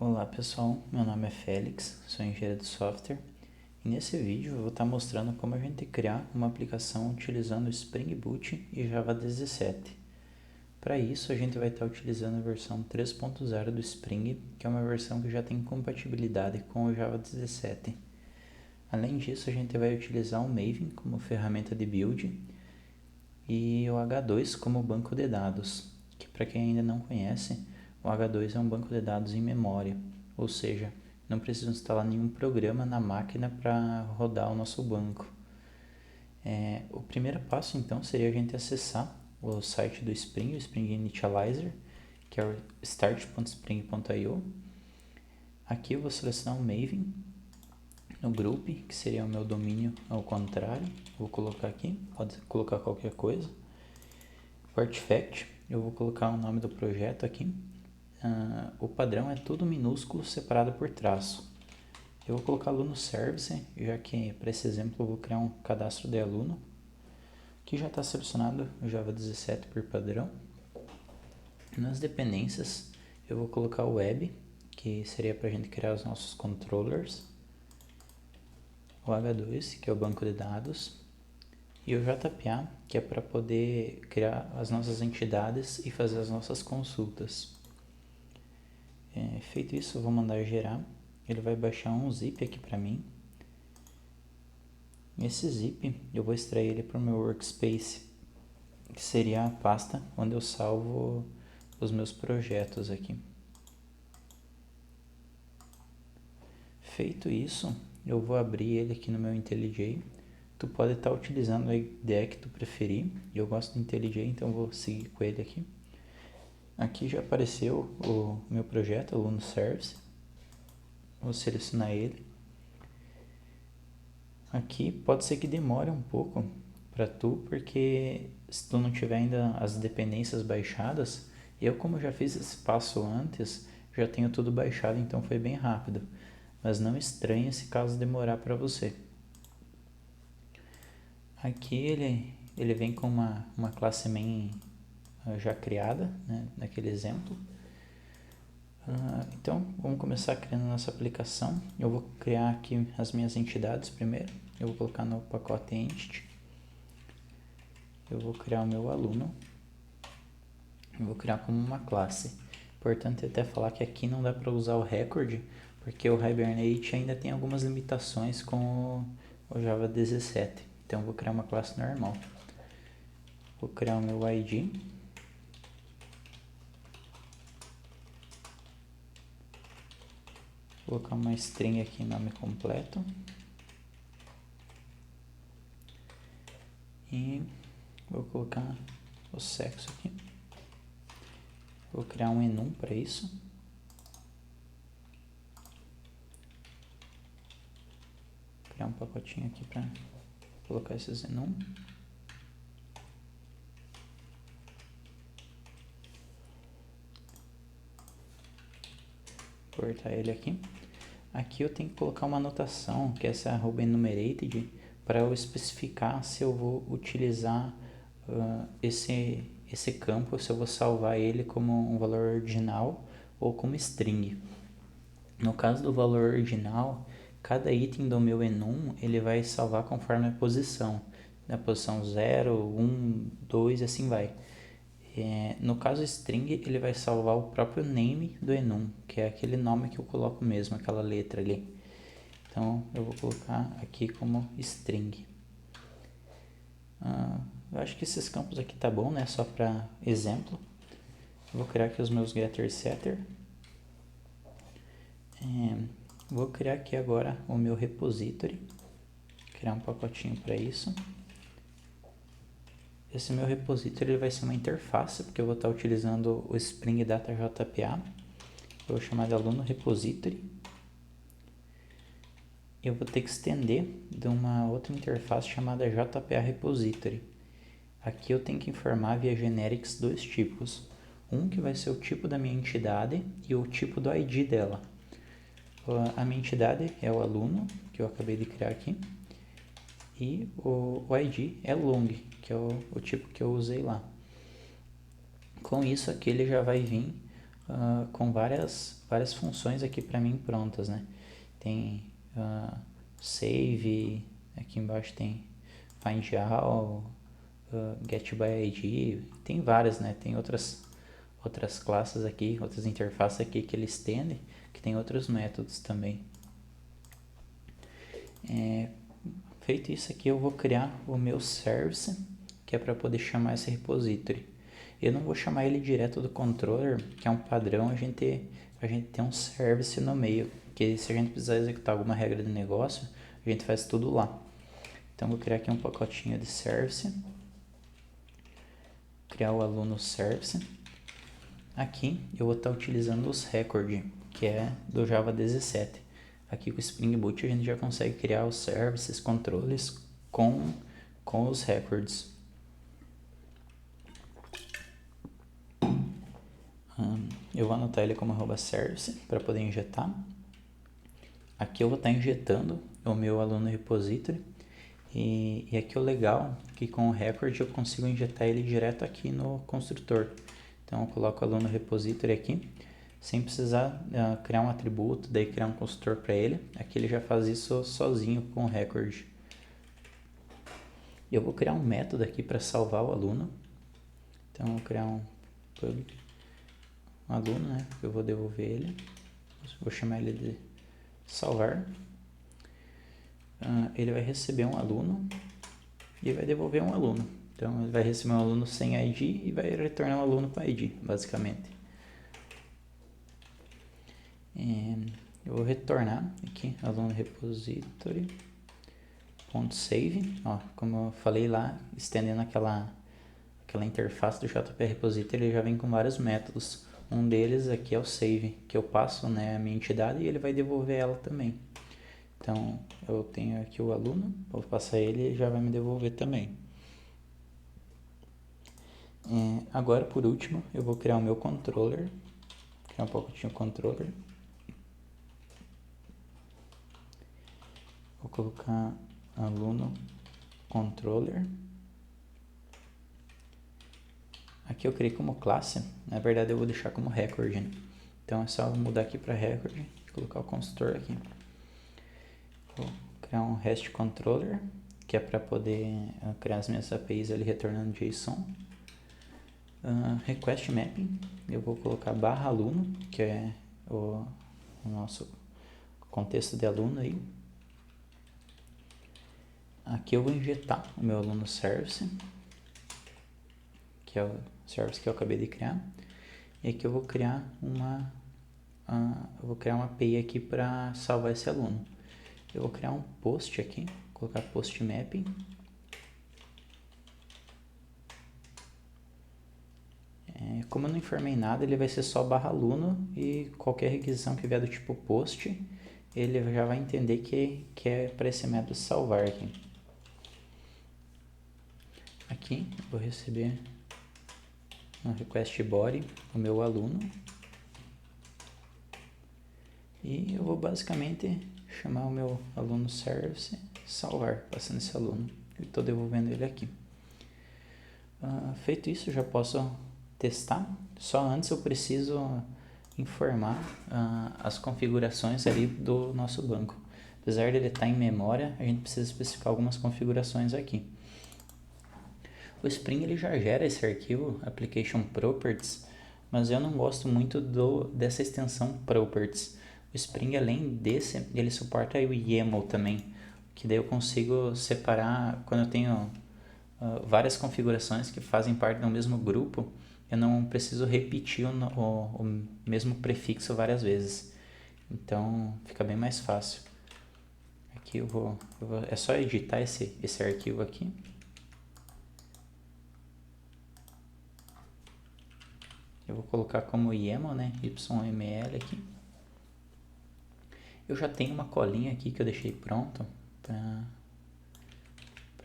Olá pessoal, meu nome é Félix, sou engenheiro de software e nesse vídeo eu vou estar mostrando como a gente criar uma aplicação utilizando Spring Boot e Java 17. Para isso a gente vai estar utilizando a versão 3.0 do Spring, que é uma versão que já tem compatibilidade com o Java 17. Além disso a gente vai utilizar o Maven como ferramenta de build e o H2 como banco de dados, que para quem ainda não conhece, o H2 é um banco de dados em memória, ou seja, não precisa instalar nenhum programa na máquina para rodar o nosso banco. O primeiro passo então seria a gente acessar o site do Spring, o Spring Initializer, que é o start.spring.io. Aqui eu vou selecionar o Maven no group, que seria o meu domínio ao contrário. Vou colocar aqui, pode colocar qualquer coisa. O artifact, eu vou colocar o nome do projeto aqui. O padrão é tudo minúsculo separado por traço. Eu vou colocar aluno service, já que para esse exemplo eu vou criar um cadastro de aluno, que já está selecionado o Java 17 por padrão. Nas dependências eu vou colocar o web, que seria para a gente criar os nossos controllers, o H2, que é o banco de dados, e o JPA, que é para poder criar as nossas entidades e fazer as nossas consultas. Feito isso, eu vou mandar gerar. Ele vai baixar um zip aqui para mim. Esse zip eu vou extrair ele para o meu workspace, que seria a pasta onde eu salvo os meus projetos aqui. Feito isso, eu vou abrir ele aqui no meu IntelliJ. Tu pode estar utilizando a ideia que tu preferir. Eu gosto do IntelliJ, então eu vou seguir com ele aqui. Aqui já apareceu o meu projeto, aluno service. Vou selecionar ele. Aqui pode ser que demore um pouco para tu, porque se tu não tiver ainda as dependências baixadas, eu como já fiz esse passo antes, já tenho tudo baixado, então foi bem rápido. Mas não estranhe se caso demorar para você. Aqui ele vem com uma classe main já criada, né, naquele exemplo. Então, vamos começar criando nossa aplicação. Eu vou criar aqui as minhas entidades primeiro. Eu vou colocar no pacote entity. Eu vou criar o meu aluno. Eu vou criar como uma classe. Importante até falar que aqui não dá para usar o record, porque o Hibernate ainda tem algumas limitações com o Java 17. Então, eu vou criar uma classe normal. Vou criar o meu ID. Vou colocar uma string aqui, nome completo. E vou colocar o sexo aqui. Vou criar um enum para isso. Criar um pacotinho aqui para colocar esses enum. Cortar ele aqui. Aqui eu tenho que colocar uma anotação, que é essa @enumerated, para eu especificar se eu vou utilizar esse campo, se eu vou salvar ele como um valor ordinal ou como string. No caso do valor ordinal, cada item do meu enum ele vai salvar conforme a posição. Na posição 0, 1, 2 e assim vai. No caso string, ele vai salvar o próprio name do enum, que é aquele nome que eu coloco mesmo, aquela letra ali. Então, eu vou colocar aqui como string. Eu acho que esses campos aqui tá bom, né? Só para exemplo. Eu vou criar aqui os meus getter e setter. Vou criar aqui agora o meu repository. Criar um pacotinho para isso. Esse meu repository ele vai ser uma interface, porque eu vou estar utilizando o Spring Data JPA. Eu vou chamar de aluno repository. Eu vou ter que estender de uma outra interface chamada JPA Repository. Aqui eu tenho que informar via generics dois tipos. Um que vai ser o tipo da minha entidade e o tipo do ID dela. A minha entidade é o aluno, que eu acabei de criar aqui. E o ID é long, que é o tipo que eu usei lá. Com isso aqui ele já vai vir com várias funções aqui para mim prontas, né? Tem save, aqui embaixo tem find all, get by ID, tem várias, né? Tem outras classes aqui, outras interfaces aqui que ele estende, que tem outros métodos também. Feito isso aqui, eu vou criar o meu service, que é para poder chamar esse repository. Eu não vou chamar ele direto do controller, que é um padrão, a gente tem um service no meio, que se a gente precisar executar alguma regra de negócio, a gente faz tudo lá. Então, vou criar aqui um pacotinho de service, criar o aluno service. Aqui eu vou estar utilizando os record, que é do Java 17. Aqui com o Spring Boot a gente já consegue criar os services, controles com os records. Eu vou anotar ele como @service para poder injetar. Aqui eu vou estar injetando o meu aluno repository. E aqui o legal é que com o record eu consigo injetar ele direto aqui no construtor. Então eu coloco o aluno repository aqui, sem precisar criar um atributo, daí criar um construtor para ele. Aqui ele já faz isso sozinho com o record. Eu vou criar um método aqui para salvar o aluno. Então eu vou criar um aluno, né? Eu vou devolver ele. Vou chamar ele de salvar. Ele vai receber um aluno e vai devolver um aluno. Então ele vai receber um aluno sem ID e vai retornar um aluno com ID, basicamente. Eu vou retornar aqui aluno repository .save, ó, como eu falei lá, estendendo aquela interface do JP Repository, ele já vem com vários métodos. Um deles aqui é o save, que eu passo, né, a minha entidade e ele vai devolver ela também. Então eu tenho aqui o aluno, vou passar ele e já vai me devolver também. Agora, por último, eu vou criar o meu controller, criar um pacotinho controller. Vou colocar aluno controller. Aqui eu criei como classe, na verdade eu vou deixar como record, né? Então é só mudar aqui para record e colocar o construtor aqui. Vou criar um REST controller, que é para poder criar as minhas APIs ali retornando JSON. Request mapping, eu vou colocar /aluno, que é o nosso contexto de aluno aí. Aqui eu vou injetar o meu aluno service, que é o service que eu acabei de criar. E aqui eu vou criar uma API aqui para salvar esse aluno. Eu vou criar um post aqui, colocar post mapping. Como eu não informei nada, ele vai ser só /aluno e qualquer requisição que vier do tipo post, ele já vai entender que é para esse método salvar aqui. Aqui eu vou receber no request body o meu aluno e eu vou basicamente chamar o meu aluno service salvar, passando esse aluno e estou devolvendo ele aqui. Feito isso, eu já posso testar. Só antes eu preciso informar as configurações ali do nosso banco. Apesar de ele estar em memória, a gente precisa especificar algumas configurações aqui. O Spring ele já gera esse arquivo application properties, mas eu não gosto muito dessa extensão properties. O Spring, além desse, ele suporta o YAML também, que daí eu consigo separar quando eu tenho várias configurações que fazem parte do mesmo grupo. Eu não preciso repetir o mesmo prefixo várias vezes, então fica bem mais fácil. Aqui é só editar esse arquivo aqui. Eu vou colocar como YAML, né? YML aqui. Eu já tenho uma colinha aqui que eu deixei pronto para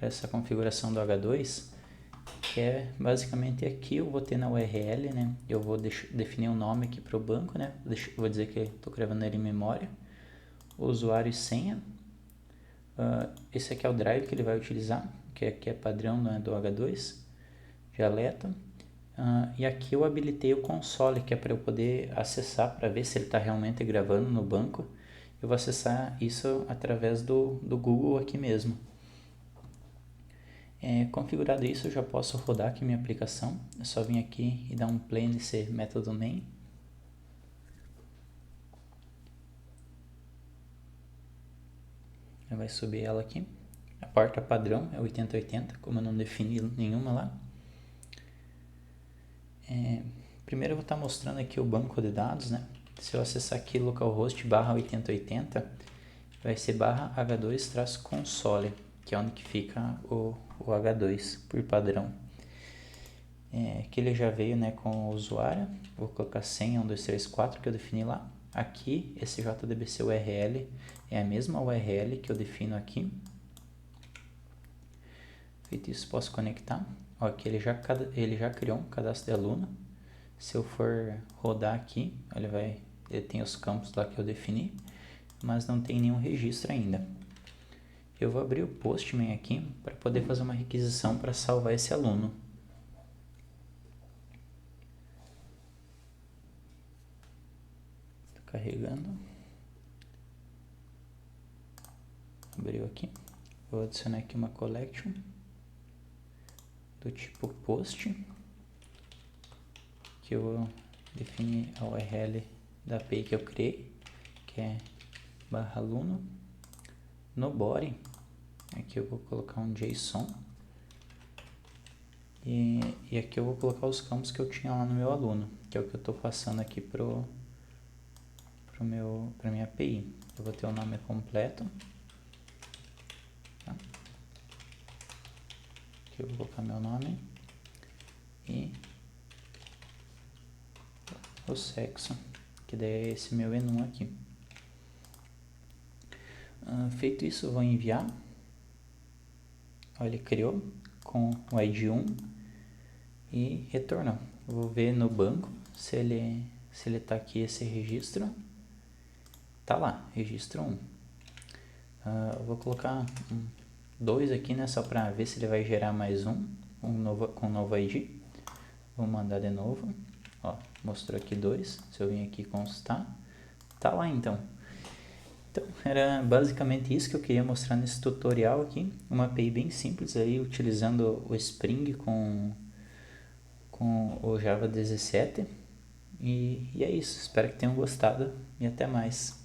essa configuração do H2, que é basicamente aqui eu vou ter na URL, né? Eu vou definir um nome aqui para o banco, né? Vou dizer que estou gravando ele em memória. O usuário e senha. Esse aqui é o drive que ele vai utilizar, que aqui é padrão, né, do H2. Dialeto. E aqui eu habilitei o console, que é para eu poder acessar para ver se ele está realmente gravando no banco. Eu vou acessar isso através do Google aqui mesmo. Configurado isso, eu já posso rodar aqui minha aplicação. É só vir aqui e dar um play nesse método main. Vai subir ela aqui. A porta padrão é 8080, como eu não defini nenhuma lá. Primeiro eu vou estar mostrando aqui o banco de dados, né? Se eu acessar aqui localhost /8080, vai ser /h2-console, que é onde que fica o H2 por padrão. Aqui ele já veio, né, com o usuário. Vou colocar senha 1234 que eu defini lá. Aqui, esse JDBC URL é a mesma URL que eu defino aqui. Feito isso, posso conectar. Ó, aqui ele já criou um cadastro de aluno. Se eu for rodar aqui, ele tem os campos lá que eu defini, mas não tem nenhum registro ainda. Eu vou abrir o Postman aqui para poder fazer uma requisição para salvar esse aluno. Está carregando. Abriu aqui. Vou adicionar aqui uma collection do tipo post, que eu vou definir a URL da API que eu criei, que é /aluno. No body, aqui eu vou colocar um JSON e aqui eu vou colocar os campos que eu tinha lá no meu aluno, que é o que eu estou passando aqui para minha API. Eu vou ter o nome completo. Tá? Aqui eu vou colocar meu nome e o sexo, que daí é esse meu enum aqui. Feito isso, eu vou enviar. Olha, ele criou com o ID 1 e retornou. Eu vou ver no banco se ele está aqui esse registro. Tá lá, registro 1. Eu vou colocar 2 aqui, né, só para ver se ele vai gerar mais um com novo ID. Vou mandar de novo. Ó, mostrou aqui 2. Se eu vim aqui constar, tá lá então. Então, era basicamente isso que eu queria mostrar nesse tutorial aqui. Uma API bem simples aí, utilizando o Spring com o Java 17. E é isso. Espero que tenham gostado e até mais.